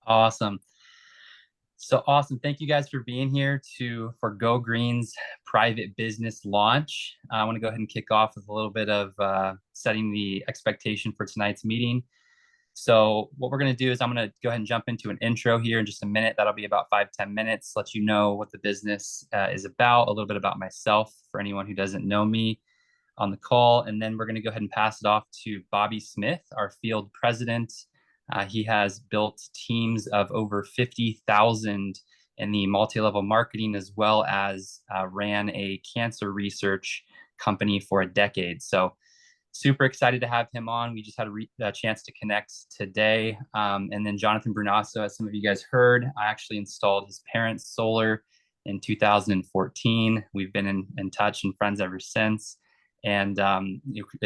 Awesome. So awesome. Thank you guys for being here for Go Green's private business launch. I want to go ahead and kick off with a little bit of setting the expectation for tonight's meeting. So what we're going to do is I'm going to go ahead and jump into an intro here in just a minute. That'll be about 5-10 minutes, let you know what the business is about, a little bit about myself for anyone who doesn't know me on the call. And then we're going to go ahead and pass it off to Bobby Smith, our field president. He has built teams of over 50,000 in the multi-level marketing, as well as ran a cancer research company for a decade. So super excited to have him on. We just had a chance to connect today. And then Jonathan Brunasso, as some of you guys heard, I actually installed his parents' solar in 2014. We've been in touch and friends ever since. And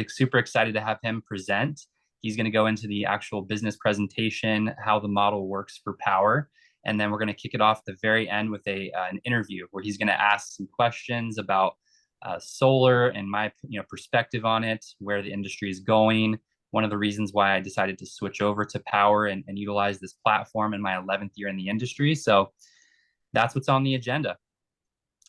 super excited to have him present. He's going to go into the actual business presentation, how the model works for Powur. And then we're going to kick it off at the very end with an interview where he's going to ask some questions about solar and my perspective on it, where the industry is going. One of the reasons why I decided to switch over to Powur and utilize this platform in my 11th year in the industry. So that's what's on the agenda.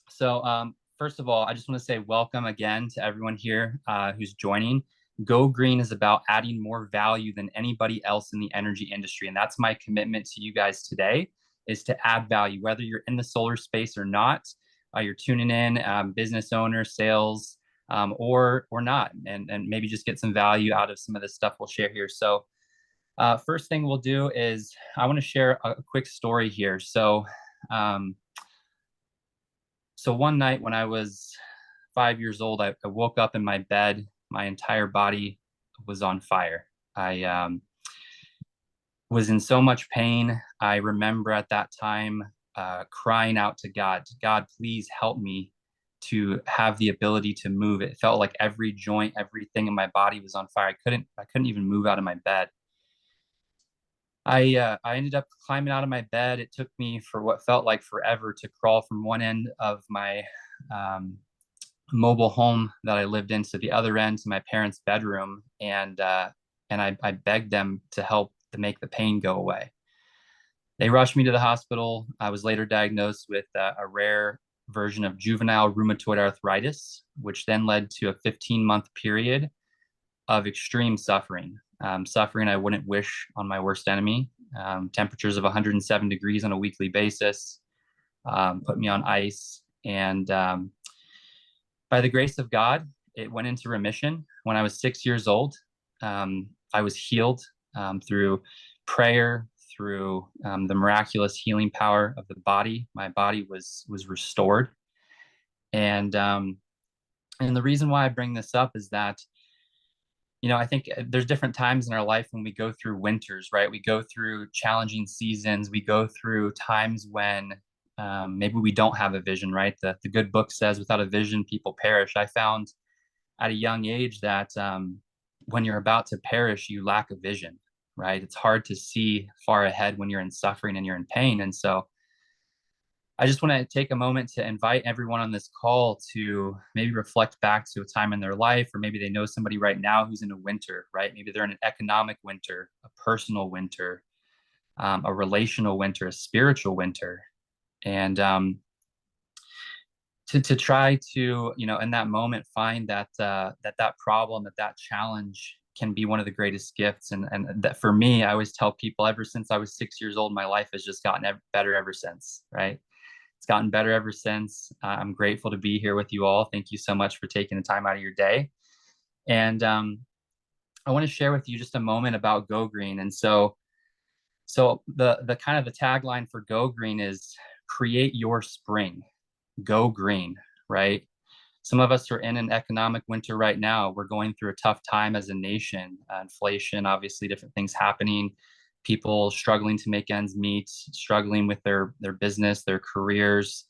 So first of all, I just want to say welcome again to everyone here who's joining. Go Green is about adding more value than anybody else in the energy industry. And that's my commitment to you guys today, is to add value, whether you're in the solar space or not. You're tuning in, business owner, sales, or not, and maybe just get some value out of some of the stuff we'll share here. So first thing we'll do is I want to share a quick story here. So one night when I was 5 years old, I woke up in my bed. My entire body was on fire. I was in so much pain. I remember at that time crying out to God, God, please help me to have the ability to move. It felt like every joint, everything in my body was on fire. I couldn't even move out of my bed. I ended up climbing out of my bed. It took me for what felt like forever to crawl from one end of my mobile home that I lived in to the other end, to my parents' bedroom, and I begged them to help to make the pain go away. They rushed me to the hospital. I was later diagnosed with a rare version of juvenile rheumatoid arthritis, which then led to a 15-month period of extreme suffering. Suffering I wouldn't wish on my worst enemy. Temperatures of 107 degrees on a weekly basis, put me on ice. And by the grace of God, it went into remission. When I was 6 years old, I was healed through prayer, through the miraculous healing power of the body. My body was restored. And the reason why I bring this up is that, I think there's different times in our life when we go through winters, right? We go through challenging seasons. We go through times when maybe we don't have a vision, right? The good book says, without a vision, people perish. I found at a young age that when you're about to perish, you lack a vision, right? It's hard to see far ahead when you're in suffering and you're in pain. And so I just want to take a moment to invite everyone on this call to maybe reflect back to a time in their life, or maybe they know somebody right now who's in a winter, right? Maybe they're in an economic winter, a personal winter, a relational winter, a spiritual winter. And to try to, in that moment, find that problem, that challenge can be one of the greatest gifts. And that for me, I always tell people, ever since I was 6 years old, my life has just gotten better ever since, right? It's gotten better ever since. I'm grateful to be here with you all. Thank you so much for taking the time out of your day. And I want to share with you just a moment about Go Green. And so the kind of the tagline for Go Green is create your spring, go green, right? Some of us are in an economic winter right now. We're going through a tough time as a nation. Inflation, obviously, different things happening. People struggling to make ends meet, struggling with their business, their careers.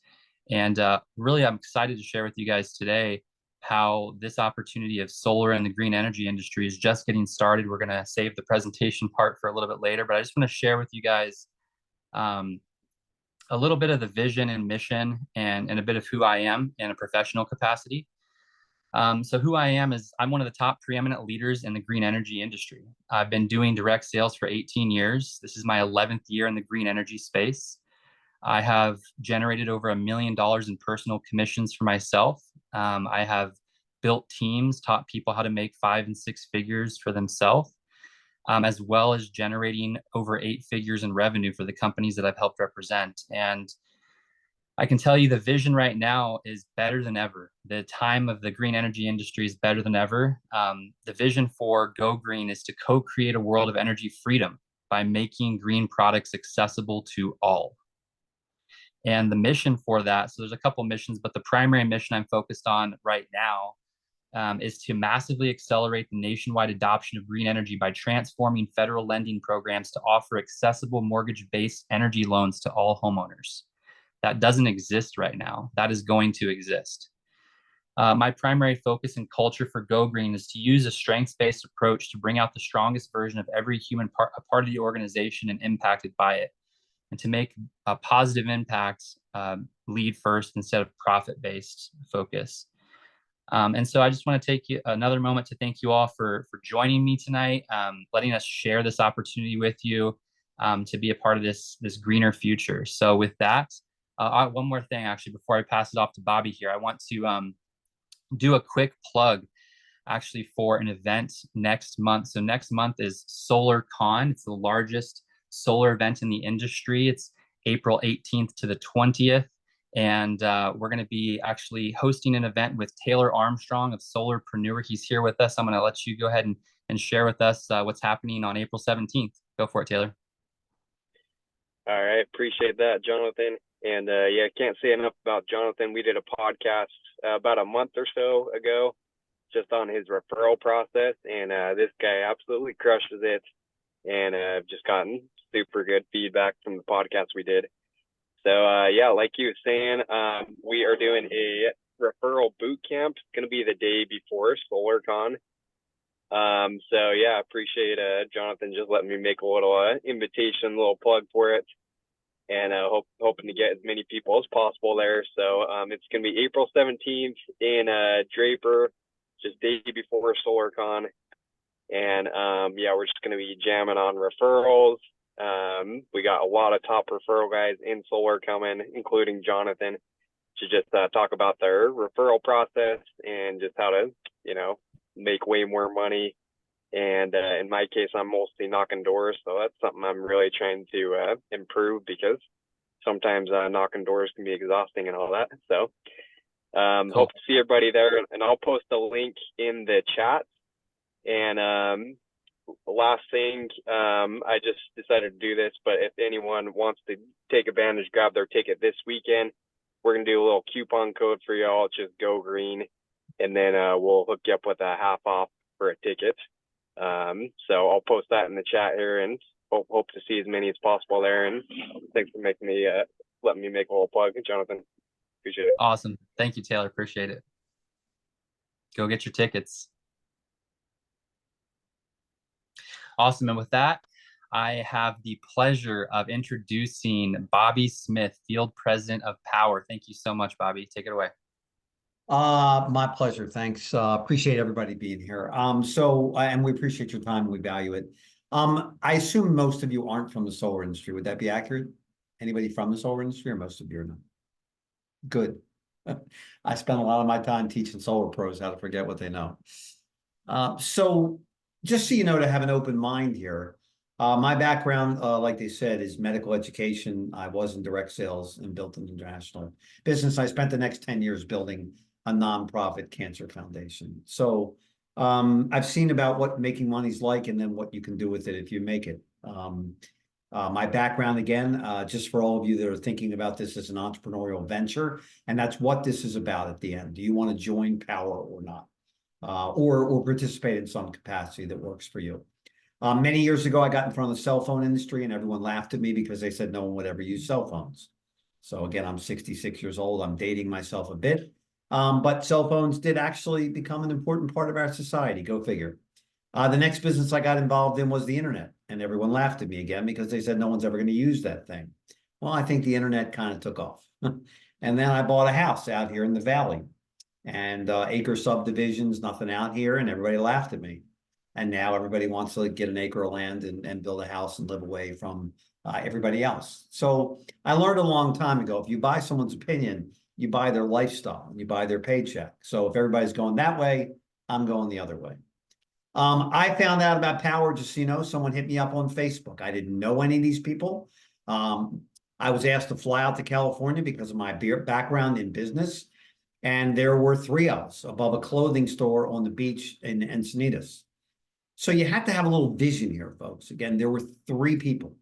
And really, I'm excited to share with you guys today how this opportunity of solar and the green energy industry is just getting started. We're going to save the presentation part for a little bit later, but I just want to share with you guys a little bit of the vision and mission and a bit of who I am in a professional capacity. So who I am is I'm one of the top preeminent leaders in the green energy industry. I've been doing direct sales for 18 years. This is my 11th year in the green energy space. I have generated over $1 million in personal commissions for myself. I have built teams, taught people how to make 5 and 6 figures for themselves, as well as generating over 8 figures in revenue for the companies that I've helped represent. And I can tell you the vision right now is better than ever. The time of the green energy industry is better than ever. The vision for Go Green is to co-create a world of energy freedom by making green products accessible to all. And the mission for that, so there's a couple missions, but the primary mission I'm focused on right now is to massively accelerate the nationwide adoption of green energy by transforming federal lending programs to offer accessible mortgage-based energy loans to all homeowners. That doesn't exist right now. That is going to exist. My primary focus and culture for Go Green is to use a strengths-based approach to bring out the strongest version of every human a part of the organization and impacted by it, and to make a positive impact lead first instead of profit-based focus. And so I just want to take another moment to thank you all for joining me tonight, letting us share this opportunity with you to be a part of this greener future. So with that, one more thing, actually, before I pass it off to Bobby here, I want to do a quick plug actually for an event next month. So next month is SolarCon. It's the largest solar event in the industry. It's April 18th to the 20th. And we're going to be actually hosting an event with Taylor Armstrong of Solarpreneur. He's here with us. I'm going to let you go ahead and share with us what's happening on April 17th. Go for it, Taylor. All right. Appreciate that, Jonathan. And yeah, I can't say enough about Jonathan. We did a podcast about a month or so ago just on his referral process. And this guy absolutely crushes it. And I've just gotten super good feedback from the podcast we did. So yeah, like you were saying, we are doing a referral boot camp. It's going to be the day before SolarCon. So yeah, appreciate Jonathan just letting me make a little invitation, little plug for it, and hoping to get as many people as possible there. So it's going to be April 17th in Draper, just day before SolarCon, and yeah, we're just going to be jamming on referrals. We got a lot of top referral guys in solar coming, including Jonathan, to just talk about their referral process and just how to, make way more money. And in my case, I'm mostly knocking doors, so that's something I'm really trying to improve, because sometimes knocking doors can be exhausting and all that. So cool. Hope to see everybody there, and I'll post a link in the chat. And last thing, I just decided to do this, but if anyone wants to take advantage, grab their ticket this weekend, we're going to do a little coupon code for y'all. Just Go Green, and then we'll hook you up with a half off for a ticket. So I'll post that in the chat here, and hope to see as many as possible there. And thanks for making me letting me make a little plug, Jonathan. Appreciate it. Awesome. Thank you, Taylor. Appreciate it. Go get your tickets. Awesome. And with that, I have the pleasure of introducing Bobby Smith, Field President of Powur. Thank you so much, Bobby. Take it away. My pleasure. Thanks. Appreciate everybody being here. And we appreciate your time. We value it. I assume most of you aren't from the solar industry. Would that be accurate? Anybody from the solar industry, or most of you are not? Good. I spent a lot of my time teaching solar pros how to forget what they know. So just so you know, to have an open mind here, my background, like they said, is medical education. I was in direct sales and built an international business. I spent the next 10 years building a nonprofit cancer foundation. So I've seen about what making money's like, and then what you can do with it if you make it. My background, again, just for all of you that are thinking about this as an entrepreneurial venture, and that's what this is about at the end. Do you want to join Powur or not? Or participate in some capacity that works for you? Many years ago, I got in front of the cell phone industry, and everyone laughed at me because they said no one would ever use cell phones. So again, I'm 66 years old. I'm dating myself a bit. But cell phones did actually become an important part of our society. Go figure. The next business I got involved in was the internet, and everyone laughed at me again because they said no one's ever going to use that thing. Well, I think the internet kind of took off. And then I bought a house out here in the valley. and acre subdivisions, nothing out here, and everybody laughed at me. And now everybody wants to get an acre of land and build a house and live away from everybody else. So I learned a long time ago, if you buy someone's opinion, you buy their lifestyle and you buy their paycheck. So if everybody's going that way, I'm going the other way. I found out about Powur, just so you know, someone hit me up on Facebook. I didn't know any of these people. I was asked to fly out to California because of my background in business. And there were three of us above a clothing store on the beach in Encinitas. So you have to have a little vision here, folks. Again, there were three people,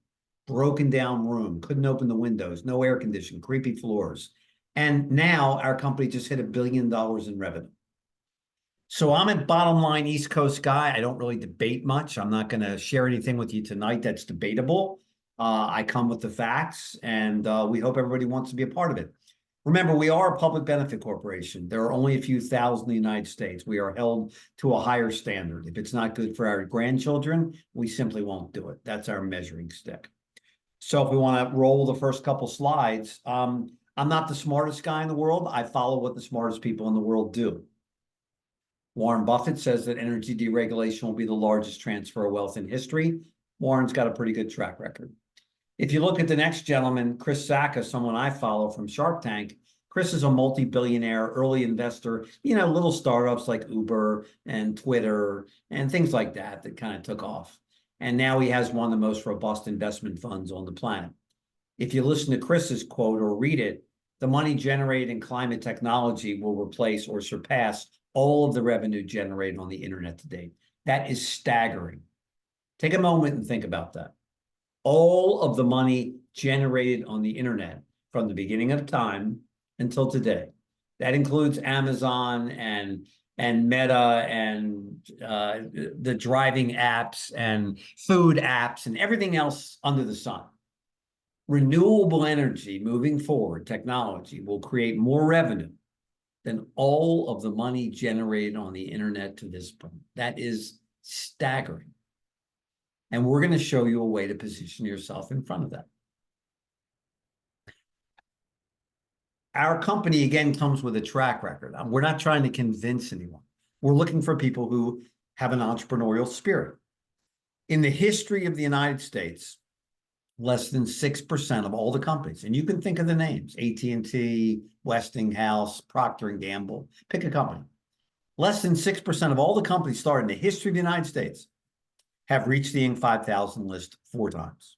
broken down room, couldn't open the windows, no air conditioning, creepy floors. And now our company just hit $1 billion in revenue. So I'm a bottom line East Coast guy. I don't really debate much. I'm not going to share anything with you tonight that's debatable. I come with the facts, and we hope everybody wants to be a part of it. Remember, we are a public benefit corporation. There are only a few thousand in the United States. We are held to a higher standard. If it's not good for our grandchildren, we simply won't do it. That's our measuring stick. So if we want to roll the first couple slides, I'm not the smartest guy in the world. I follow what the smartest people in the world do. Warren Buffett says that energy deregulation will be the largest transfer of wealth in history. Warren's got a pretty good track record. If you look at the next gentleman, Chris Sacca, someone I follow from Shark Tank, Chris is a multi-billionaire early investor, little startups like Uber and Twitter and things like that kind of took off. And now he has one of the most robust investment funds on the planet. If you listen to Chris's quote or read it, the money generated in climate technology will replace or surpass all of the revenue generated on the internet to date. That is staggering. Take a moment and think about that. All of the money generated on the internet from the beginning of time until today. That includes Amazon and Meta and the driving apps and food apps and everything else under the sun. Renewable energy moving forward, technology will create more revenue than all of the money generated on the internet to this point. That is staggering. And we're going to show you a way to position yourself in front of that. Our company, again, comes with a track record. We're not trying to convince anyone. We're looking for people who have an entrepreneurial spirit. In the history of the United States, less than 6% of all the companies, and you can think of the names, AT&T, Westinghouse, Procter & Gamble, pick a company. Less than 6% of all the companies started in the history of the United States have reached the Inc. 5000 list 4 times.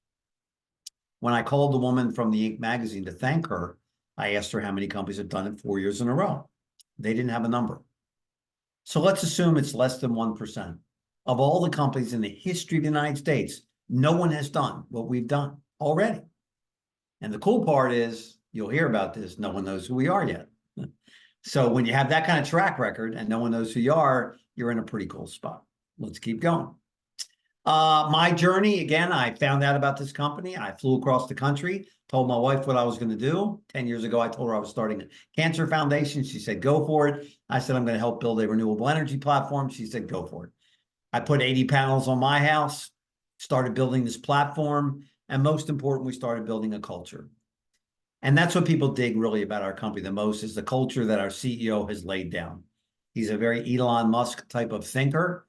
When I called the woman from the Inc. magazine to thank her, I asked her how many companies have done it 4 years in a row. They didn't have a number. So let's assume it's less than 1%. Of all the companies in the history of the United States, no one has done what we've done already. And the cool part is, you'll hear about this, no one knows who we are yet. So when you have that kind of track record and no one knows who you are, you're in a pretty cool spot. Let's keep going. My journey, again, I found out about this company. I flew across the country, told my wife what I was going to do. 10 years ago, I told her I was starting a cancer foundation. She said, go for it. I said, I'm going to help build a renewable energy platform. She said, go for it. I put 80 panels on my house, started building this platform, and most important, we started building a culture. And that's what people dig really about our company the most, is the culture that our CEO has laid down. He's a very Elon Musk type of thinker.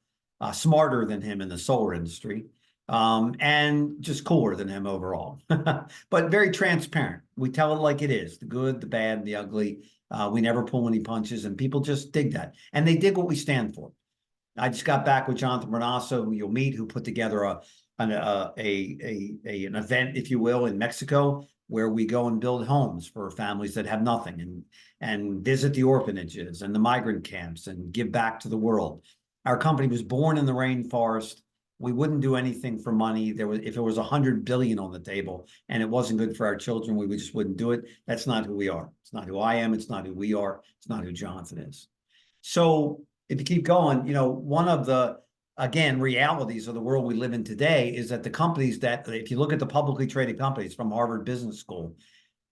Smarter than him in the solar industry, and just cooler than him overall, but very transparent. We tell it like it is, the good, the bad, the ugly. We never pull any punches, and people just dig that. And they dig what we stand for. I just got back with Jonathan Brunasso, who you'll meet, who put together an event, if you will, in Mexico, where we go and build homes for families that have nothing, and visit the orphanages and the migrant camps and give back to the world. Our company was born in the rainforest. We wouldn't do anything for money. If it was 100 billion on the table and it wasn't good for our children, we just wouldn't do it. That's not who we are. It's not who I am. It's not who we are. It's not who Jonathan is. So if you keep going, one of the, again, realities of the world we live in today is that the companies that, if you look at the publicly traded companies from Harvard Business School,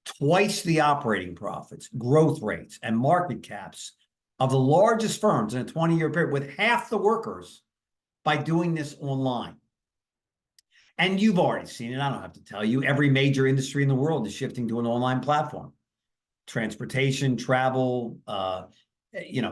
twice the operating profits, growth rates, and market caps of the largest firms in a 20-year period, with half the workers, by doing this online. And you've already seen it. I don't have to tell you. Every major industry in the world is shifting to an online platform. Transportation, travel,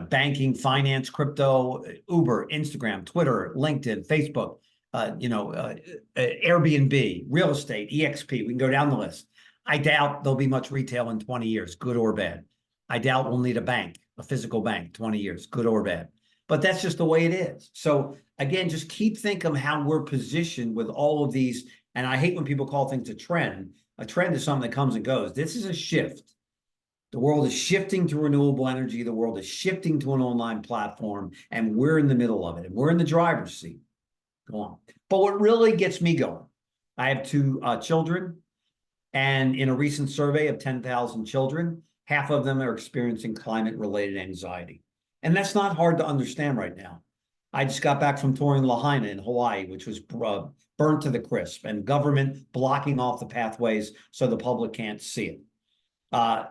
banking, finance, crypto, Uber, Instagram, Twitter, LinkedIn, Facebook, Airbnb, real estate, EXP. We can go down the list. I doubt there'll be much retail in 20 years, good or bad. I doubt we'll need a bank, a physical bank, 20 years, good or bad. But that's just the way it is. So again, just keep thinking of how we're positioned with all of these. And I hate when people call things a trend. A trend is something that comes and goes. This is a shift. The world is shifting to renewable energy. The world is shifting to an online platform, and we're in the middle of it. And we're in the driver's seat. Go on. But what really gets me going, I have two children, and in a recent survey of 10,000 children, half of them are experiencing climate-related anxiety. And that's not hard to understand right now. I just got back from touring Lahaina in Hawaii, which was burnt to the crisp, and government blocking off the pathways so the public can't see it.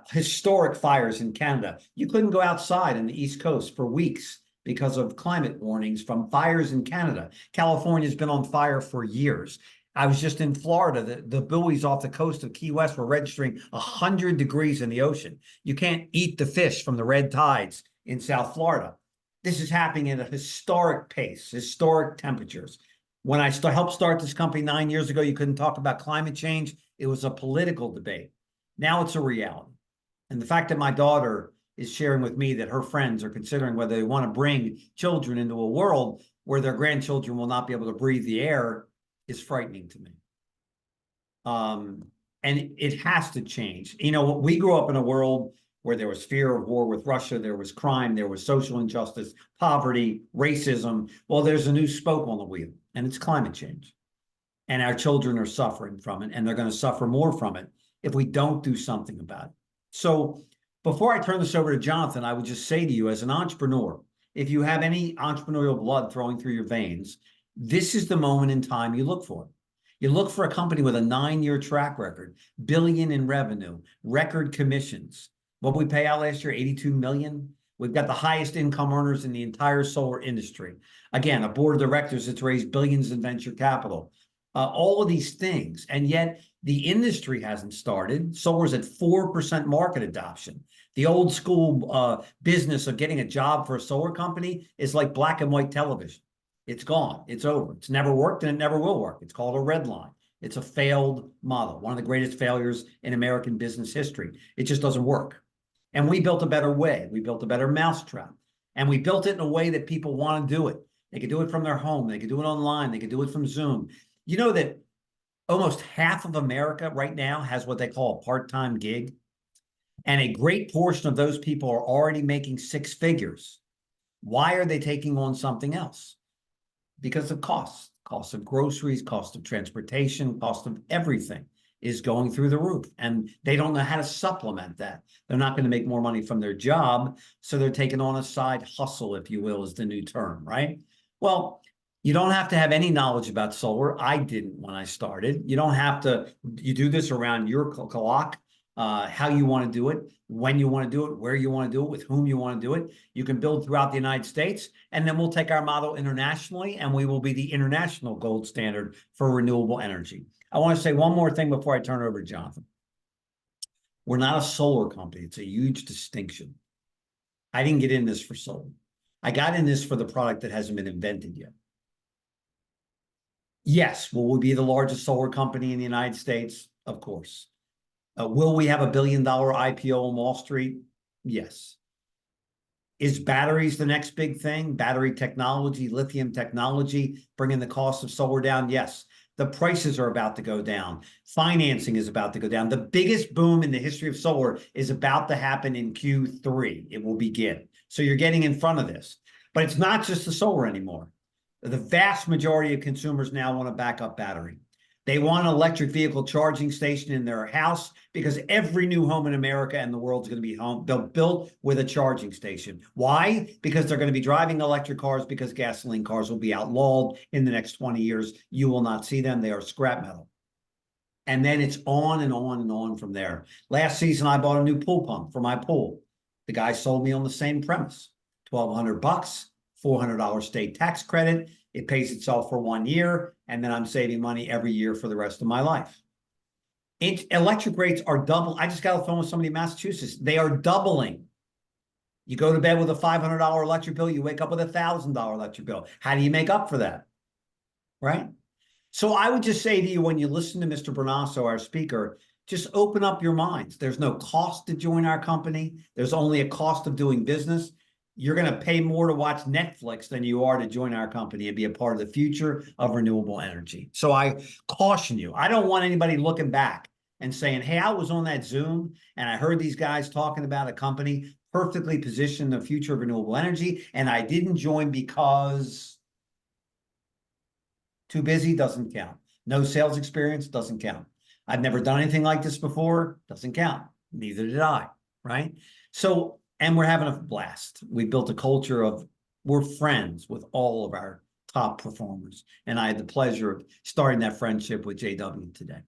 Historic fires in Canada. You couldn't go outside in the East Coast for weeks because of climate warnings from fires in Canada. California's been on fire for years. I was just in Florida. The buoys off the coast of Key West were registering 100 degrees in the ocean. You can't eat the fish from the red tides in South Florida. This is happening at a historic pace, historic temperatures. When I helped start this company 9 years ago, you couldn't talk about climate change. It was a political debate. Now it's a reality. And the fact that my daughter is sharing with me that her friends are considering whether they want to bring children into a world where their grandchildren will not be able to breathe the air is frightening to me. And it has to change. We grew up in a world where there was fear of war with Russia, there was crime, there was social injustice, poverty, racism. Well, there's a new spoke on the wheel, and it's climate change. And our children are suffering from it, and they're going to suffer more from it if we don't do something about it. So before I turn this over to Jonathan, I would just say to you as an entrepreneur, if you have any entrepreneurial blood flowing through your veins, this is the moment in time you look for. You look for a company with a 9-year track record, billion in revenue, record commissions. What we pay out last year, 82 million. We've got the highest income earners in the entire solar industry. Again, a board of directors that's raised billions in venture capital. All of these things. And yet the industry hasn't started. Solar's at 4% market adoption. The old school business of getting a job for a solar company is like black and white television. It's gone. It's over. It's never worked and it never will work. It's called a red line. It's a failed model, one of the greatest failures in American business history. It just doesn't work. And we built a better way. We built a better mousetrap. And we built it in a way that people want to do it. They could do it from their home. They could do it online. They could do it from Zoom. You know that almost half of America right now has what they call a part-time gig. And a great portion of those people are already making 6 figures. Why are they taking on something else? Because of costs of groceries, cost of transportation, cost of everything is going through the roof. And they don't know how to supplement that. They're not going to make more money from their job. So they're taking on a side hustle, if you will, is the new term, right? Well, you don't have to have any knowledge about solar. I didn't when I started. You don't have to, you do this around your clock, how you want to do it, when you want to do it, where you want to do it, with whom you want to do it. You can build throughout the United States, and then we'll take our model internationally, and we will be the international gold standard for renewable energy. I want to say one more thing before I turn it over to Jonathan. We're not a solar company. It's a huge distinction. I didn't get in this for solar. I got in this for the product that hasn't been invented yet. Yes, will we be the largest solar company in the United States? Of course. Will we have a $1 billion IPO on Wall Street? Yes. Is batteries the next big thing? Battery technology, lithium technology, bringing the cost of solar down? Yes. The prices are about to go down. Financing is about to go down. The biggest boom in the history of solar is about to happen in Q3. It will begin. So you're getting in front of this. But it's not just the solar anymore. The vast majority of consumers now want a backup battery. They want an electric vehicle charging station in their house because every new home in America and the world's going to be built with a charging station. Why? Because they're going to be driving electric cars because gasoline cars will be outlawed in the next 20 years. You will not see them. They are scrap metal. And then it's on and on and on from there. Last season, I bought a new pool pump for my pool. The guy sold me on the same premise. $1,200, $400 state tax credit. It pays itself for 1 year, and then I'm saving money every year for the rest of my life. Electric rates are double. I just got a phone with somebody in Massachusetts. They are doubling. You go to bed with a $500 electric bill, you wake up with a $1,000 electric bill. How do you make up for that? Right? So I would just say to you, when you listen to Mr. Brunasso, our speaker, just open up your minds. There's no cost to join our company. There's only a cost of doing business. You're going to pay more to watch Netflix than you are to join our company and be a part of the future of renewable energy. So I caution you. I don't want anybody looking back and saying, hey, I was on that Zoom and I heard these guys talking about a company perfectly positioned in the future of renewable energy, and I didn't join because too busy, doesn't count. No sales experience, doesn't count. I've never done anything like this before, doesn't count. Neither did I, right? So, and we're having a blast. We built a culture of, we're friends with all of our top performers. And I had the pleasure of starting that friendship with JW today.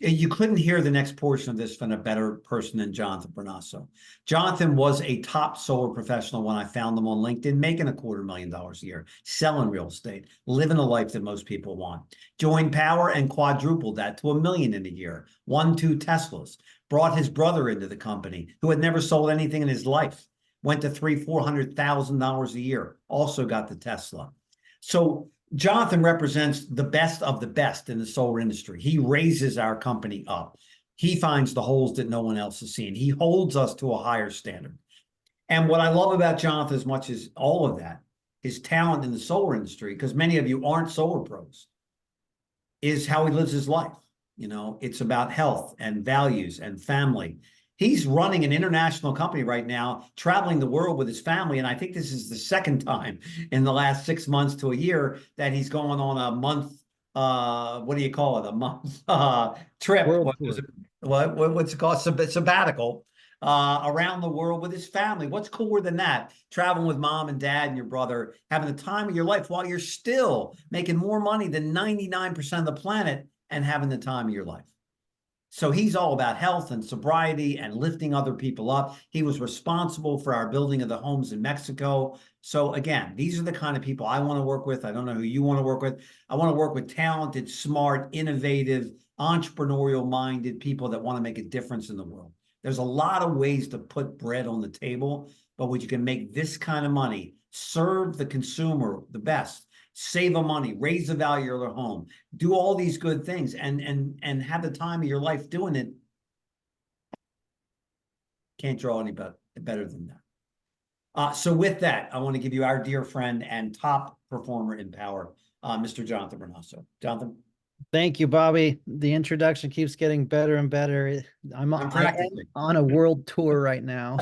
You couldn't hear the next portion of this from a better person than Jonathan Brunasso. Jonathan was a top solar professional when I found him on LinkedIn, making $250,000 a year, selling real estate, living a life that most people want. Joined Powur and quadrupled that to $1 million in a year. Won 2 Teslas. Brought his brother into the company, who had never sold anything in his life. Went to $300,000-$400,000 a year. Also got the Tesla. So Jonathan represents the best of the best in the solar industry. He raises our company up. He finds the holes that no one else is seeing. He holds us to a higher standard. And what I love about Jonathan, as much as all of that, his talent in the solar industry, because many of you aren't solar pros, is how he lives his life. You know, it's about health and values and family. He's running an international company right now, traveling the world with his family. And I think this is the second time in the last 6 months to a year that he's going on a month, what do you call it? A month trip. World tour. What's it called? Sabbatical around the world with his family. What's cooler than that? Traveling with mom and dad and your brother, having the time of your life while you're still making more money than 99% of the planet and having the time of your life. So he's all about health and sobriety and lifting other people up. He was responsible for our building of the homes in Mexico. So again, these are the kind of people I want to work with. I don't know who you want to work with. I want to work with talented, smart, innovative, entrepreneurial-minded people that want to make a difference in the world. There's a lot of ways to put bread on the table, but when you can make this kind of money, serve the consumer the best, save them money, raise the value of their home, do all these good things, and have the time of your life doing it, can't draw any better than that. So with that, I want to give you our dear friend and top performer in Powur, Mr. Jonathan Brunasso. Jonathan. Thank you, Bobby. The introduction keeps getting better and better. I am on a world tour right now.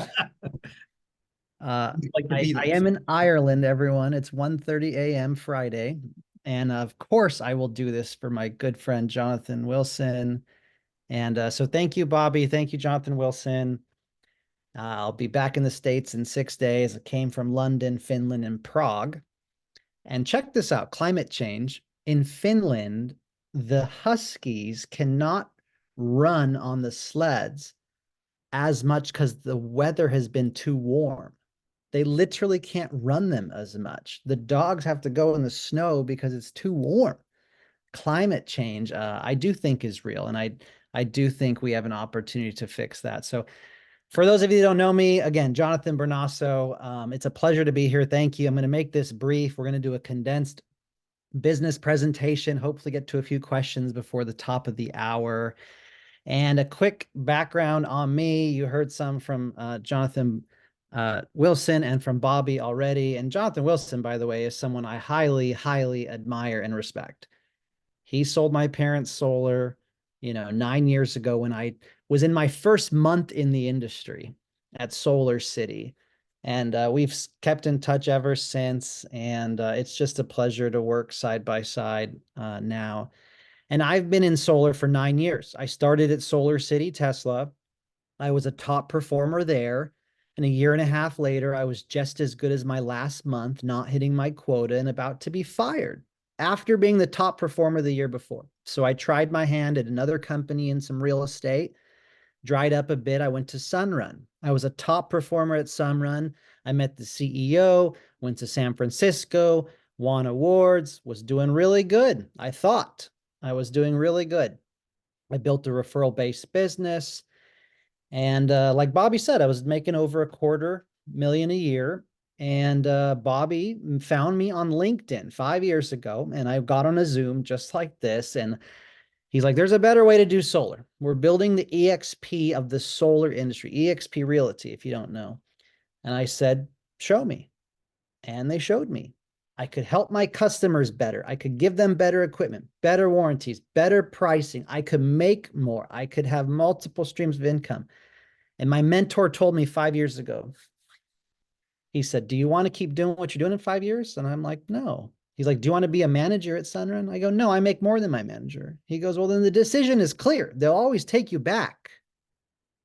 Like the I Beatles. am in Ireland, everyone. It's 1:30 a.m. Friday. And of course, I will do this for my good friend, Jonathan Wilson. And so thank you, Bobby. Thank you, Jonathan Wilson. I'll be back in the States in 6 days. I came from London, Finland, and Prague. And check this out, climate change. In Finland, the Huskies cannot run on the sleds as much because the weather has been too warm. They literally can't run them as much. The dogs have to go in the snow because it's too warm. Climate change, I do think is real. And I do think we have an opportunity to fix that. So for those of you that don't know me, again, Jonathan Brunasso, it's a pleasure to be here. Thank you. I'm going to make this brief. We're going to do a condensed business presentation, hopefully get to a few questions before the top of the hour. And a quick background on me. You heard some from Jonathan Wilson and from Bobby already. And Jonathan Wilson, by the way, is someone I highly, highly admire and respect. He sold my parents solar, 9 years ago when I was in my first month in the industry at Solar City. And we've kept in touch ever since. And it's just a pleasure to work side by side now. And I've been in solar for 9 years. I started at Solar City Tesla. I was a top performer there. And a year and a half later, I was just as good as my last month, not hitting my quota and about to be fired after being the top performer the year before. So I tried my hand at another company in some real estate, dried up a bit. I went to Sunrun. I was a top performer at Sunrun. I met the CEO, went to San Francisco, won awards, was doing really good. I thought I was doing really good. I built a referral-based business. And like Bobby said, I was making over a quarter million a year. And Bobby found me on LinkedIn 5 years ago, and I got on a Zoom just like this. And he's like, there's a better way to do solar. We're building the EXP of the solar industry, EXP Realty, if you don't know. And I said, show me. And they showed me. I could help my customers better. I could give them better equipment, better warranties, better pricing. I could make more. I could have multiple streams of income. And my mentor told me 5 years ago, he said, do you want to keep doing what you're doing in 5 years? And I'm like, no. He's like, do you want to be a manager at Sunrun? I go, no, I make more than my manager. He goes, well, then the decision is clear. They'll always take you back.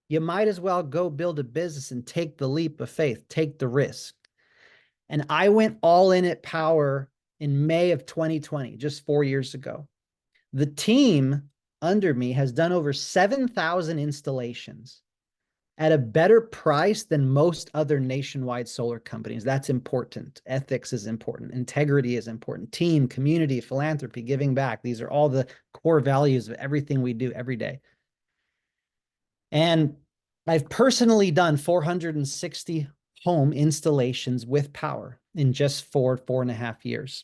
You might as well go build a business and take the leap of faith, take the risk. And I went all in at Powur in May of 2020, just 4 years ago. The team under me has done over 7,000 installations at a better price than most other nationwide solar companies. That's important. Ethics is important. Integrity is important. Team, community, philanthropy, giving back. These are all the core values of everything we do every day. And I've personally done 460 home installations with Powur in just 4.5 years.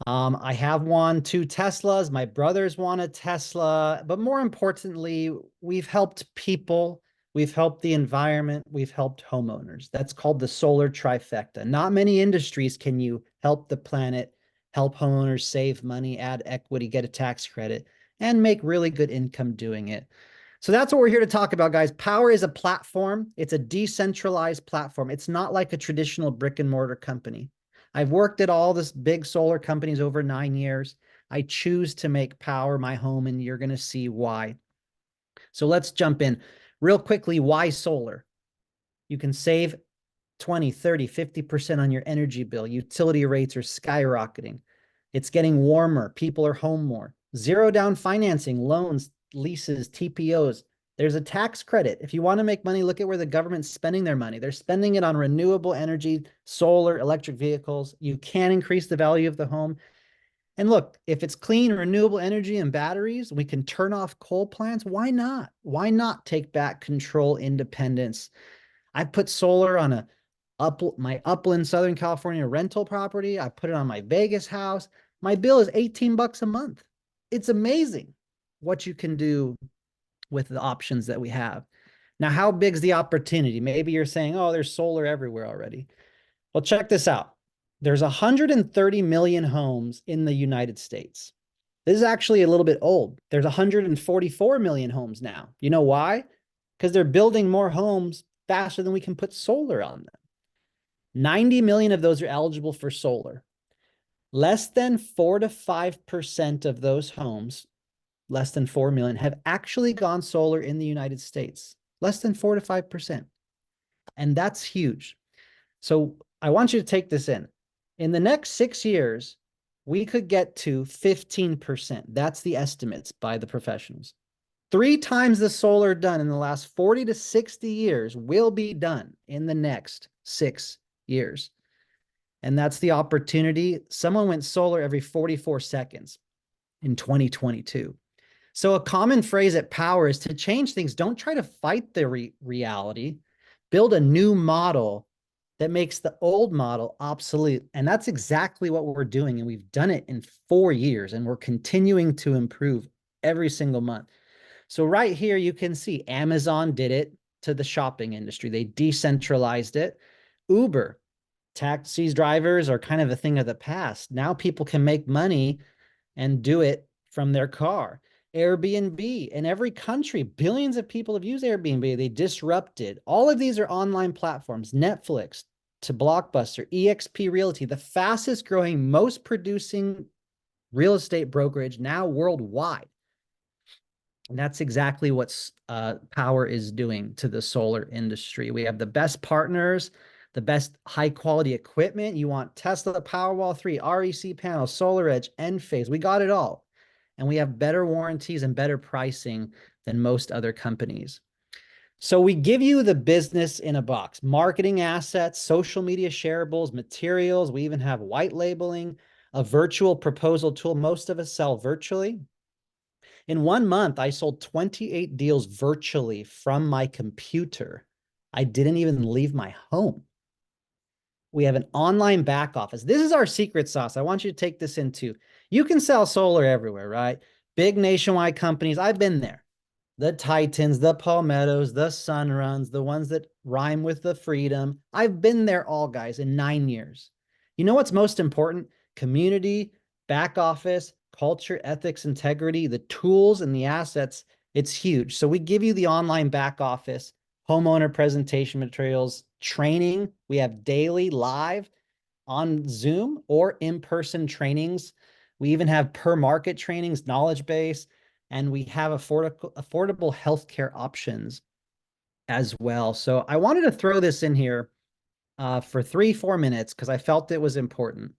I have won 2 Teslas. My brothers won a Tesla. But more importantly, we've helped people. We've helped the environment. We've helped homeowners. That's called the solar trifecta. Not many industries can you help the planet, help homeowners save money, add equity, get a tax credit, and make really good income doing it. So that's what we're here to talk about, guys. Powur is a platform. It's a decentralized platform. It's not like a traditional brick and mortar company. I've worked at all this big solar companies over 9 years. I choose to make Powur my home, and you're going to see why. So let's jump in. Real quickly, why solar? You can save 20, 30, 50% on your energy bill. Utility rates are skyrocketing. It's getting warmer. People are home more. Zero down financing, loans, leases, TPOs. There's a tax credit. If you want to make money, look at where the government's spending their money. They're spending it on renewable energy, solar, electric vehicles. You can increase the value of the home. And look, if it's clean, renewable energy and batteries, we can turn off coal plants. Why not? Why not take back control, independence? I put solar on my Upland, Southern California rental property. I put it on my Vegas house. My bill is $18 a month. It's amazing what you can do with the options that we have. Now, how big's the opportunity? Maybe you're saying, oh, there's solar everywhere already. Well, check this out. There's 130 million homes in the United States. This is actually a little bit old. There's 144 million homes now. You know why? Because they're building more homes faster than we can put solar on them. 90 million of those are eligible for solar. Less than 4 to 5% of those homes, less than 4 million, have actually gone solar in the United States. Less than 4 to 5%. And that's huge. So I want you to take this in. In the next 6 years, we could get to 15%. That's the estimates by the professionals. 3 times the solar done in the last 40 to 60 years will be done in the next 6 years. And that's the opportunity. Someone went solar every 44 seconds in 2022. So a common phrase at Powur is to change things. Don't try to fight the reality. Build a new model that makes the old model obsolete. And that's exactly what we're doing. And we've done it in 4 years, and we're continuing to improve every single month. So right here, you can see Amazon did it to the shopping industry. They decentralized it. Uber, taxis, drivers are kind of a thing of the past. Now people can make money and do it from their car. Airbnb, in every country, billions of people have used Airbnb. They disrupted. All of these are online platforms. Netflix to Blockbuster, EXP Realty, the fastest growing, most producing real estate brokerage now worldwide. And that's exactly what Powur is doing to the solar industry. We have the best partners, the best high quality equipment. You want Tesla, Powerwall 3, REC panels, SolarEdge, Enphase. We got it all. And we have better warranties and better pricing than most other companies. So we give you the business in a box: marketing assets, social media shareables, materials. We even have white labeling, a virtual proposal tool. Most of us sell virtually. In 1 month, I sold 28 deals virtually from my computer. I didn't even leave my home. We have an online back office. This is our secret sauce. I want you to take this into. You can sell solar everywhere, right? Big nationwide companies. I've been there. The Titans, the Palmettos, the Sunruns, the ones that rhyme with the Freedom. I've been there all, guys, in 9 years. You know what's most important? Community, back office, culture, ethics, integrity, the tools and the assets. It's huge. So we give you the online back office, homeowner presentation materials, training. We have daily live on Zoom or in-person trainings. We even have per market trainings, knowledge base, and we have affordable healthcare options as well. So I wanted to throw this in here for 3-4 minutes because I felt it was important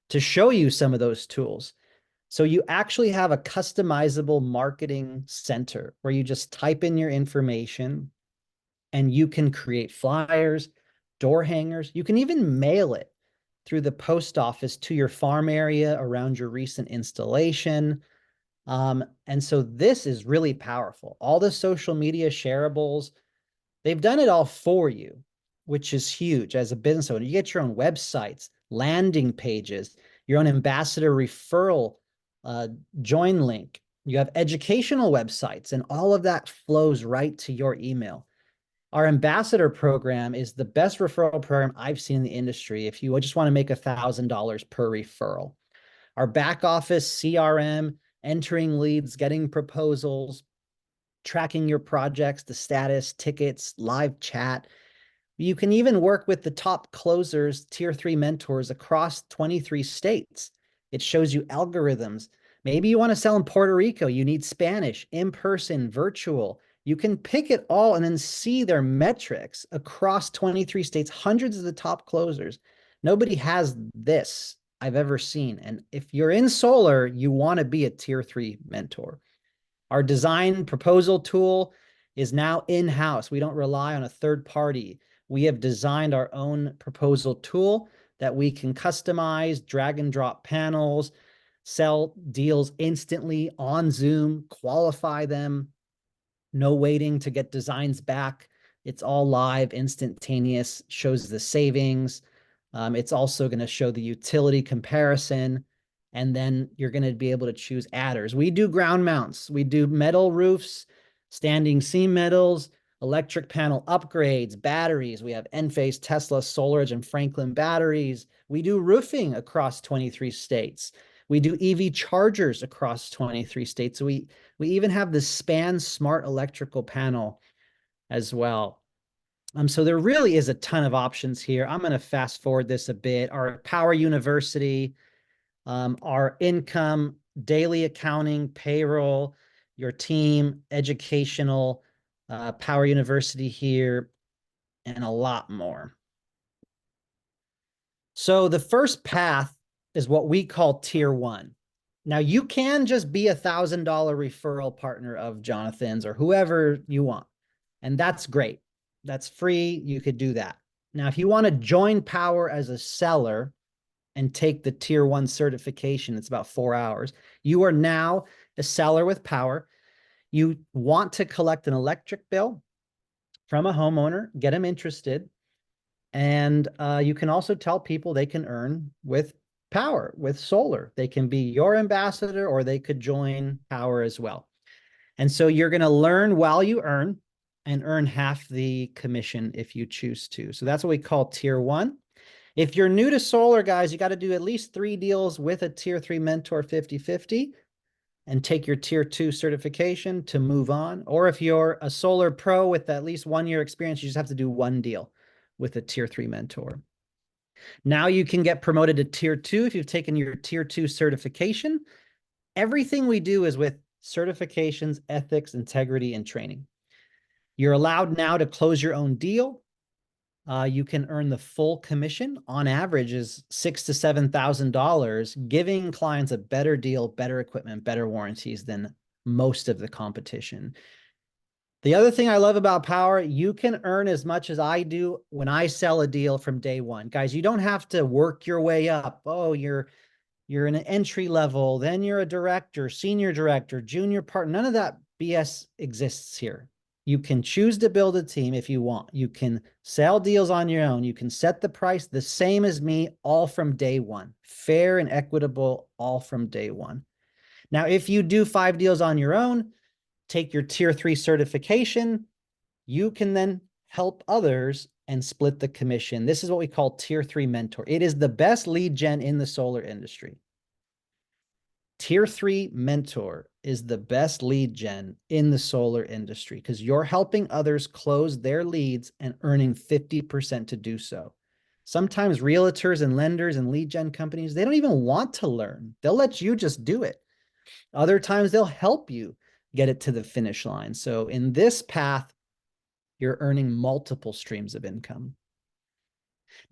to show you some of those tools. So you actually have a customizable marketing center where you just type in your information and you can create flyers, door hangers. You can even mail it through the post office to your farm area around your recent installation. And so this is really powerful. All the social media shareables, they've done it all for you, which is huge as a business owner. You get your own websites, landing pages, your own ambassador referral, join link. You have educational websites, and all of that flows right to your email. Our ambassador program is the best referral program I've seen in the industry if you just want to make $1,000 per referral. Our back office, CRM, entering leads, getting proposals, tracking your projects, the status, tickets, live chat. You can even work with the top closers, tier 3 mentors across 23 states. It shows you algorithms. Maybe you want to sell in Puerto Rico. You need Spanish, in-person, virtual. You can pick it all and then see their metrics across 23 states, hundreds of the top closers. Nobody has this I've ever seen. And if you're in solar, you want to be a tier 3 mentor. Our design proposal tool is now in-house. We don't rely on a third party. We have designed our own proposal tool that we can customize, drag and drop panels, sell deals instantly on Zoom, qualify them, no waiting to get designs back. It's all live, instantaneous, shows the savings. It's also going to show the utility comparison. And then you're going to be able to choose adders. We do ground mounts. We do metal roofs, standing seam metals, electric panel upgrades, batteries. We have Enphase, Tesla, SolarEdge, and Franklin batteries. We do roofing across 23 states. We do EV chargers across 23 states. We even have the SPAN smart electrical panel as well. So there really is a ton of options here. I'm going to fast forward this a bit. Our Powur University, our income, daily accounting, payroll, your team, educational, Powur University here, and a lot more. So the first path is what we call tier 1. Now you can just be $1,000 referral partner of Jonathan's or whoever you want. And that's great. That's free. You could do that. Now, if you want to join Powur as a seller and take the tier 1 certification, it's about 4 hours. You are now a seller with Powur. You want to collect an electric bill from a homeowner, get them interested. And you can also tell people they can earn with Powur, with solar. They can be your ambassador or they could join Powur as well. And so you're going to learn while you earn and earn half the commission if you choose to. So that's what we call tier 1. If you're new to solar, guys, you got to do at least 3 deals with a tier 3 mentor 50-50 and take your tier 2 certification to move on. Or if you're a solar pro with at least 1 year experience, you just have to do 1 deal with a tier 3 mentor. Now you can get promoted to tier 2 if you've taken your tier 2 certification. Everything we do is with certifications, ethics, integrity, and training. You're allowed now to close your own deal. You can earn the full commission. On average is $6,000 to $7,000, giving clients a better deal, better equipment, better warranties than most of the competition. The other thing I love about Powur, you can earn as much as I do when I sell a deal from day 1. Guys, you don't have to work your way up. Oh, you're in an entry level, then you're a director, senior director, junior partner. None of that BS exists here. You can choose to build a team if you want. You can sell deals on your own. You can set the price the same as me, all from day one. Fair and equitable, all from day one. Now, if you do 5 deals on your own, take your tier 3 certification, you can then help others and split the commission. This is what we call tier 3 mentor. It is the best lead gen in the solar industry. Tier 3 mentor is the best lead gen in the solar industry because you're helping others close their leads and earning 50% to do so. Sometimes realtors and lenders and lead gen companies, they don't even want to learn. They'll let you just do it. Other times they'll help you get it to the finish line. So in this path, you're earning multiple streams of income.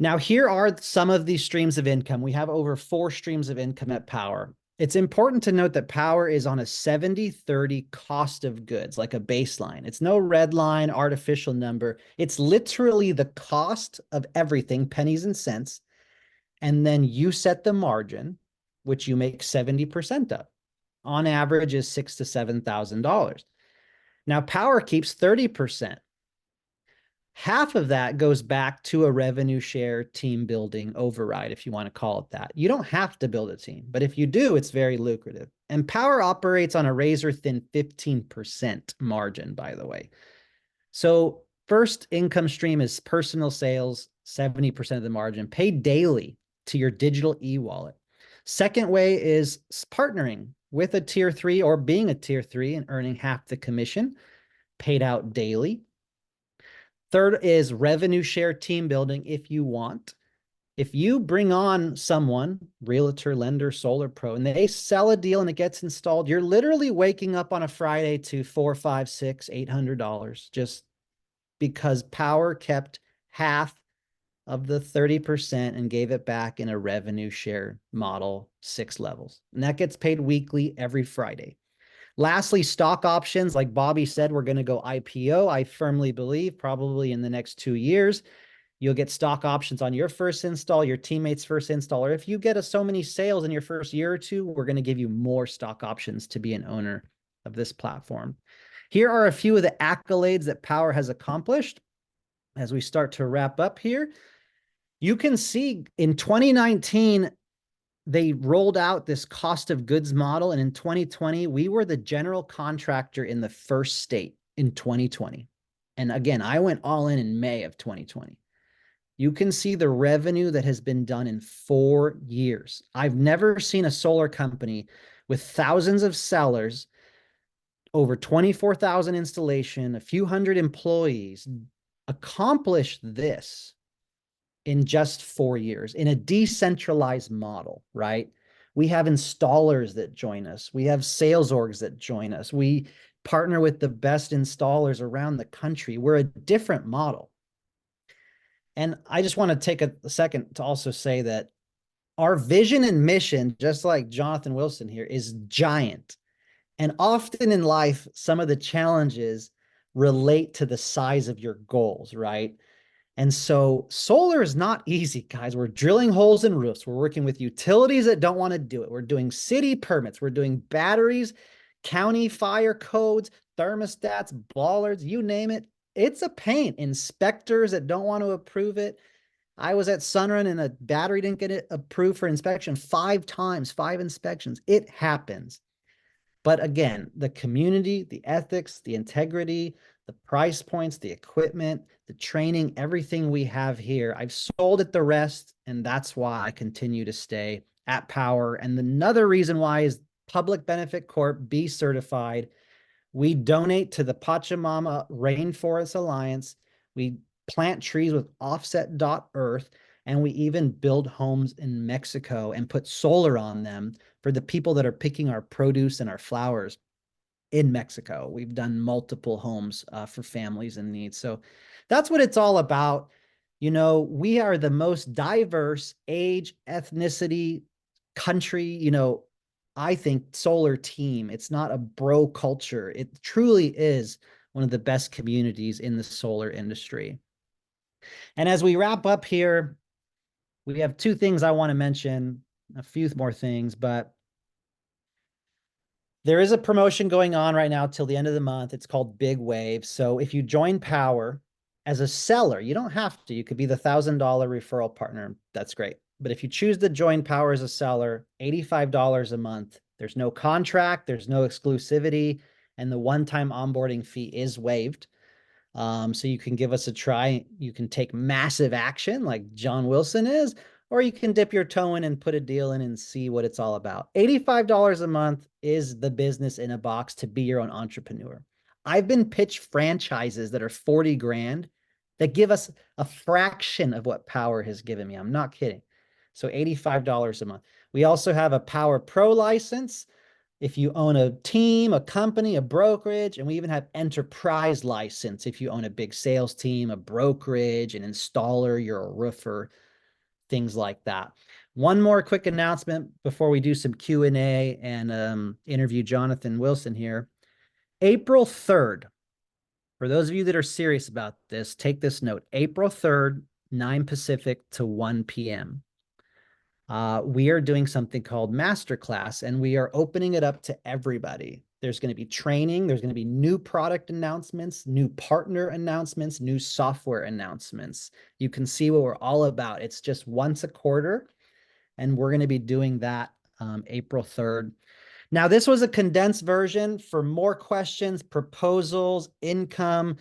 Now, here are some of these streams of income. We have over 4 streams of income at Powur. It's important to note that Powur is on a 70-30 cost of goods, like a baseline. It's no red line, artificial number. It's literally the cost of everything, pennies and cents. And then you set the margin, which you make 70% of. On average is $6,000 to $7,000. Now, Powur keeps 30%. Half of that goes back to a revenue share team building override, if you want to call it that. You don't have to build a team, but if you do, it's very lucrative. And Powur operates on a razor thin 15% margin, by the way. So first income stream is personal sales, 70% of the margin, paid daily to your digital e-wallet. Second way is partnering with a tier 3 or being a tier 3 and earning half the commission, paid out daily. Third is revenue share team building if you want. If you bring on someone, realtor, lender, solar pro, and they sell a deal and it gets installed, you're literally waking up on a Friday to $400, $500, $600, $800 just because Powur kept half of the 30% and gave it back in a revenue share model, 6 levels. And that gets paid weekly every Friday. Lastly, stock options. Like Bobby said, we're going to go IPO. I firmly believe probably in the next 2 years, you'll get stock options on your first install, your teammates' first install. Or if you get so many sales in your first year or 2, we're going to give you more stock options to be an owner of this platform. Here are a few of the accolades that Powur has accomplished. As we start to wrap up here, you can see in 2019, they rolled out this cost of goods model. And in 2020, we were the general contractor in the first state in 2020. And again, I went all in May of 2020. You can see the revenue that has been done in 4 years. I've never seen a solar company with thousands of sellers, over 24,000 installation, a few hundred employees, accomplish this in just 4 years in a decentralized model, right? We have installers that join us. We have sales orgs that join us. We partner with the best installers around the country. We're a different model. And I just want to take a second to also say that our vision and mission, just like Jonathan Wilson here, is giant. And often in life, some of the challenges relate to the size of your goals, right? And so solar is not easy, guys. We're drilling holes in roofs. We're working with utilities that don't want to do it. We're doing city permits. We're doing batteries, county fire codes, thermostats, bollards, you name it. It's a pain. Inspectors that don't want to approve it. I was at Sunrun and a battery didn't get it approved for inspection 5 times, 5 inspections. It happens. But again, the community, the ethics, the integrity, the price points, the equipment, the training, everything we have here, I've sold it the rest, and that's why I continue to stay at Powur. And another reason why is Public Benefit Corp B certified. We donate to the Pachamama Rainforest Alliance. We plant trees with offset.earth, and we even build homes in Mexico and put solar on them for the people that are picking our produce and our flowers in Mexico. We've done multiple homes for families in need. So that's what it's all about. You know, we are the most diverse age, ethnicity, country, you know, I think solar team. It's not a bro culture. It truly is one of the best communities in the solar industry. And as we wrap up here, we have 2 things I want to mention, a few more things, but There is a promotion going on right now till the end of the month. It's called Big Wave. So if you join Powur as a seller, you don't have to. You could be the $1,000 referral partner. That's great. But if you choose to join Powur as a seller, $85 a month. There's no contract, there's no exclusivity, and the one-time onboarding fee is waived. So you can give us a try. You can take massive action like John Wilson is, or you can dip your toe in and put a deal in and see what it's all about. $85 a month is the business in a box to be your own entrepreneur. I've been pitched franchises that are 40 grand that give us a fraction of what Powur has given me. I'm not kidding. So $85 a month. We also have a Powur Pro license if you own a team, a company, a brokerage, and we even have enterprise license if you own a big sales team, a brokerage, an installer, you're a roofer, things like that. One more quick announcement before we do some Q&A and interview Jonathan Wilson here. April 3rd, for those of you that are serious about this, take this note. April 3rd, 9 Pacific to 1 p.m. We are doing something called Masterclass, and we are opening it up to everybody. There's going to be training. There's going to be new product announcements, new partner announcements, new software announcements. You can see what we're all about. It's just once a quarter, and we're going to be doing that April 3rd. Now, this was a condensed version. For more questions, proposals, income,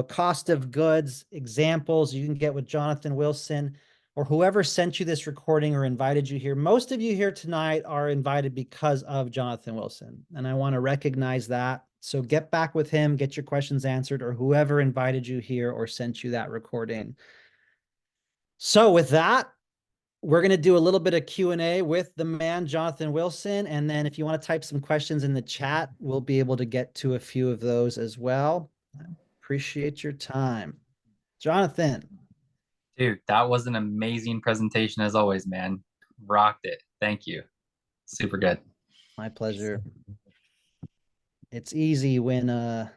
cost of goods, examples you can get with Jonathan Wilson or whoever sent you this recording or invited you here. Most of you here tonight are invited because of Jonathan Wilson, and I want to recognize that. So get back with him, get your questions answered, or whoever invited you here or sent you that recording. So with that, we're going to do a little bit of Q&A with the man, Jonathan Wilson. And then if you want to type some questions in the chat, we'll be able to get to a few of those as well. I appreciate your time. Jonathan. Dude, that was an amazing presentation as always, man. Rocked it. Thank you. Super good. My pleasure. It's easy when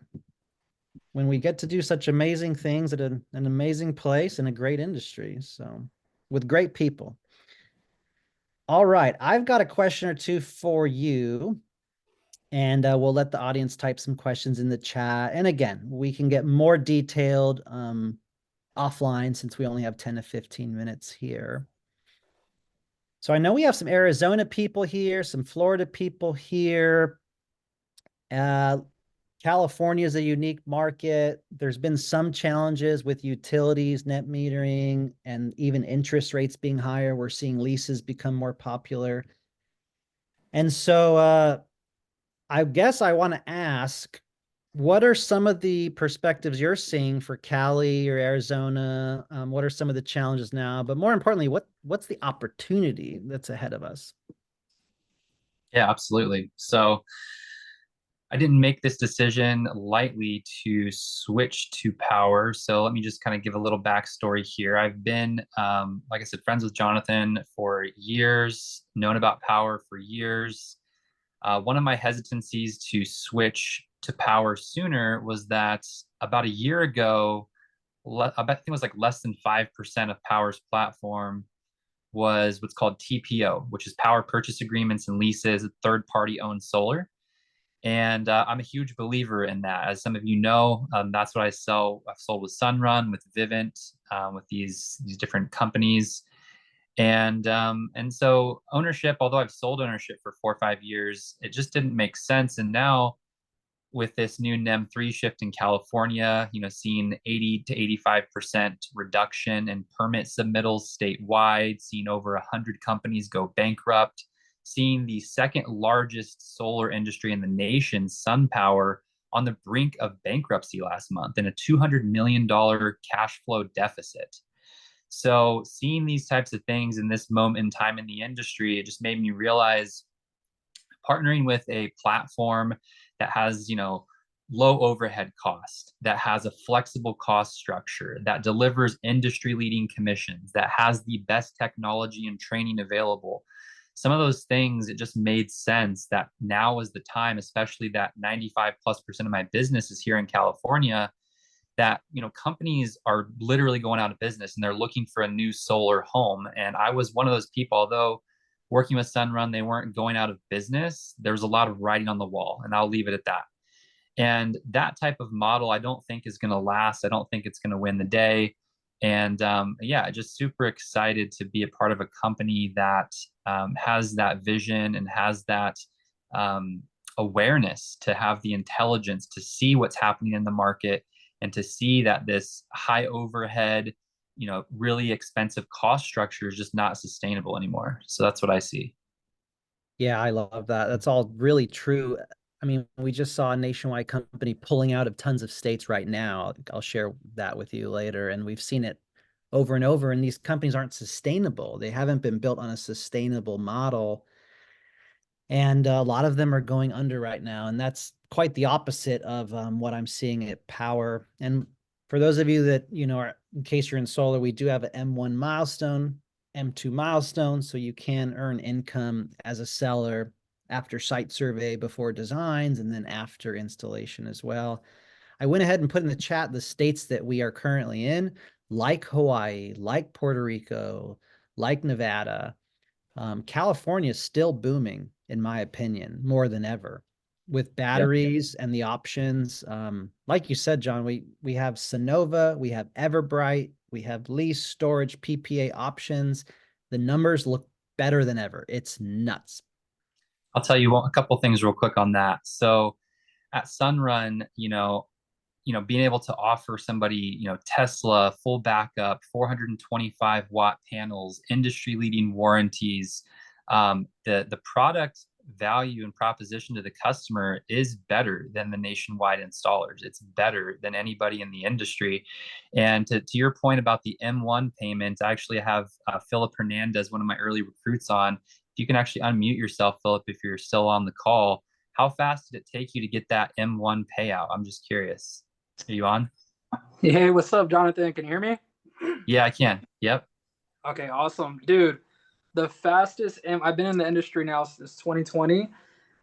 we get to do such amazing things at an amazing place in a great industry. So with great people. All right, I've got a question or two for you, and we'll let the audience type some questions in the chat. And again, we can get more detailed offline since we only have 10 to 15 minutes here. So I know we have some Arizona people here, some Florida people here. California is a unique market. There's been some challenges with utilities, net metering, and even interest rates being higher. We're seeing leases become more popular. And so I guess I want to ask, what are some of the perspectives you're seeing for Cali or Arizona? What are some of the challenges now? But more importantly, what's the opportunity that's ahead of us? Yeah, absolutely. So I didn't make this decision lightly to switch to Powur. So let me just kind of give a little backstory here. I've been, like I said, friends with Jonathan for years, known about Powur for years. One of my hesitancies to switch to Powur sooner was that about a year ago, I think it was like less than 5% of Powur's platform was what's called TPO, which is Powur Purchase Agreements and Leases, third-party owned solar. And I'm a huge believer in that. As some of you know, that's what I sell. I've sold with Sunrun, with Vivint, with these different companies. And so ownership, although I've sold ownership for 4 or 5 years, it just didn't make sense. And now with this new NEM 3 shift in California, seeing 80 to 85% reduction in permit submittals statewide, seeing over 100 companies go bankrupt, seeing the second largest solar industry in the nation, SunPower, on the brink of bankruptcy last month in a $200 million cash flow deficit. So seeing these types of things in this moment in time in the industry, it just made me realize partnering with a platform that has, low overhead cost, that has a flexible cost structure, that delivers industry-leading commissions, that has the best technology and training available. Some of those things, it just made sense that now is the time, especially that 95+% of my business is here in California, that companies are literally going out of business and they're looking for a new solar home. And I was one of those people, although working with Sunrun, they weren't going out of business. There was a lot of writing on the wall, and I'll leave it at that. And that type of model, I don't think is going to last. I don't think it's going to win the day. And yeah, just super excited to be a part of a company that has that vision and has that awareness, to have the intelligence to see what's happening in the market, and to see that this high overhead, really expensive cost structure is just not sustainable anymore. So that's what I see. Yeah, I love that. That's all really true. I mean, we just saw a nationwide company pulling out of tons of states right now. I'll share that with you later. And we've seen it over and over. And these companies aren't sustainable. They haven't been built on a sustainable model. And a lot of them are going under right now. And that's quite the opposite of what I'm seeing at Powur. And for those of you that, in case you're in solar, we do have an M1 milestone, M2 milestone. So you can earn income as a seller after site survey, before designs, and then after installation as well. I went ahead and put in the chat the states that we are currently in, like Hawaii, like Puerto Rico, like Nevada. California is still booming, in my opinion, more than ever, with batteries and the options. Like you said, John, we have Sonova, we have Everbright, we have lease, storage, PPA options. The numbers look better than ever. It's nuts. I'll tell you a couple things real quick on that. So at Sunrun, being able to offer somebody, Tesla, full backup, 425-watt panels, industry-leading warranties, the product value and proposition to the customer is better than the nationwide installers. It's better than anybody in the industry. And to your point about the M1 payment, I actually have Philip Hernandez, one of my early recruits, on. If you can actually unmute yourself, Philip, if you're still on the call. How fast did it take you to get that M1 payout? I'm just curious. Are you on? Hey, what's up, Jonathan? Can you hear me? Yeah, I can. Yep. Okay, awesome. Dude, the fastest I've been in the industry now since 2020,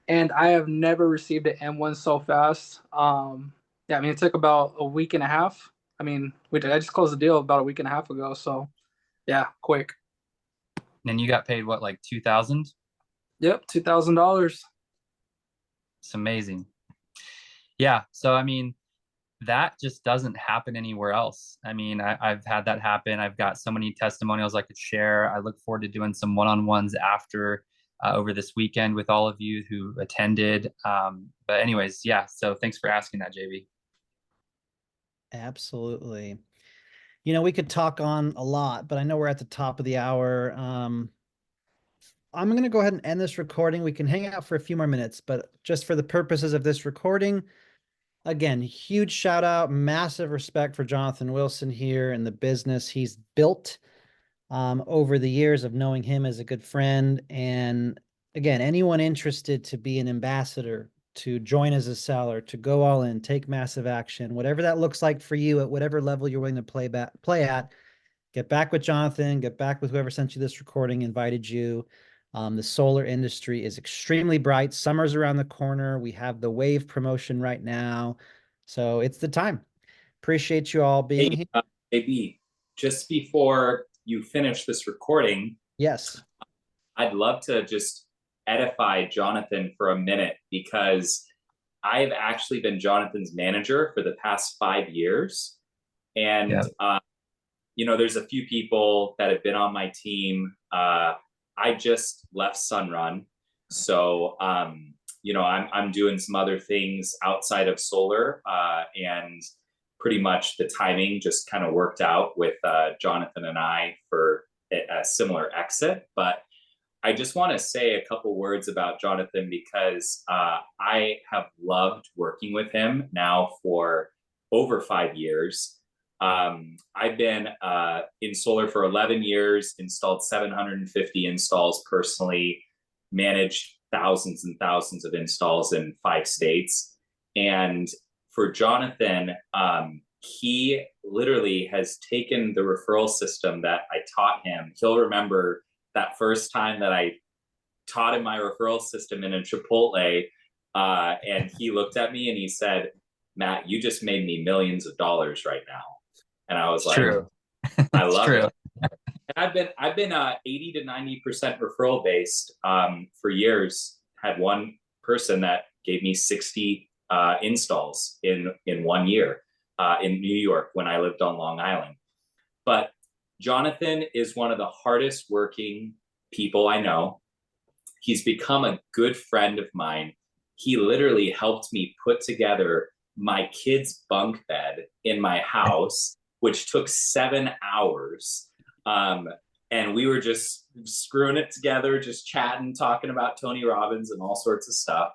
and I have never received an M1 so fast. Yeah, I mean, it took about a week and a half. I mean, I just closed the deal about a week and a half ago, so yeah, quick. And you got paid what, like 2,000? Yep, $2,000. It's amazing. Yeah, so I mean, that just doesn't happen anywhere else. I mean, I've had that happen. I've got so many testimonials I could share. I look forward to doing some one-on-ones after over this weekend with all of you who attended. But anyways, yeah, so thanks for asking that, JB. Absolutely. We could talk on a lot, but I know we're at the top of the hour. I'm going to go ahead and end this recording. We can hang out for a few more minutes, but just for the purposes of this recording, again, huge shout out, massive respect for Jonathan Wilson here and the business he's built over the years of knowing him as a good friend. And again, anyone interested to be an ambassador, to join as a seller, to go all in, take massive action, whatever that looks like for you at whatever level you're willing to play at, get back with Jonathan, get back with whoever sent you this recording, invited you. The solar industry is extremely bright. Summer's around the corner. We have the wave promotion right now. So it's the time. Appreciate you all being here. AB, just before you finish this recording, Yes. I'd love to just edify Jonathan for a minute, because I've actually been Jonathan's manager for the past 5 years. And, there's a few people that have been on my team. I just left Sunrun. So, I'm doing some other things outside of solar, and pretty much the timing just kind of worked out with Jonathan and I for a similar exit. But I just want to say a couple words about Jonathan, because I have loved working with him now for over 5 years. I've been in solar for 11 years, installed 750 installs personally, managed thousands and thousands of installs in 5 states. And for Jonathan, he literally has taken the referral system that I taught him. He'll remember that first time that I taught him my referral system in a Chipotle, and he looked at me and he said, "Matt, you just made me millions of dollars right now." And I was like, True. I love it. I've been 80 to 90% referral based for years. Had one person that gave me 60 installs in 1 year in New York when I lived on Long Island. But Jonathan is one of the hardest working people I know. He's become a good friend of mine. He literally helped me put together my kid's bunk bed in my house, which took 7 hours. And we were just screwing it together, just chatting, talking about Tony Robbins and all sorts of stuff.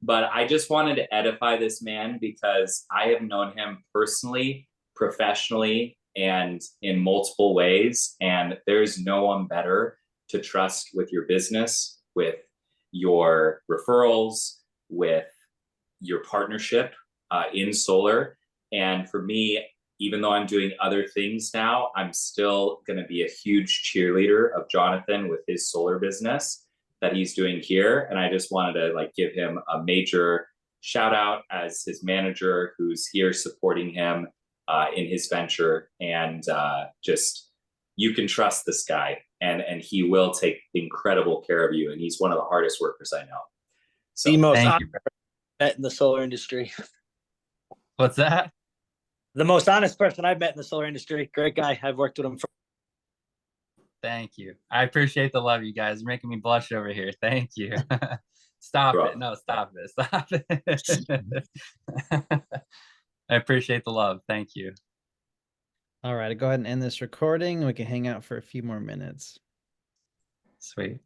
But I just wanted to edify this man because I have known him personally, professionally, and in multiple ways. And there's no one better to trust with your business, with your referrals, with your partnership in solar. And for me, even though I'm doing other things now, I'm still going to be a huge cheerleader of Jonathan with his solar business that he's doing here. And I just wanted to like give him a major shout out as his manager who's here supporting him in his venture. And just, you can trust this guy and he will take incredible care of you. And he's one of the hardest workers I know. So The most Thank honest you. met in the solar industry. What's that? The most honest person I've met in the solar industry. Great guy. I've worked with him for. Thank you. I appreciate the love, you guys. You're making me blush over here. Thank you. Stop Bro. it. No, stop it. Stop it. I appreciate the love. Thank you. All right, I'll go ahead and end this recording. We can hang out for a few more minutes. Sweet.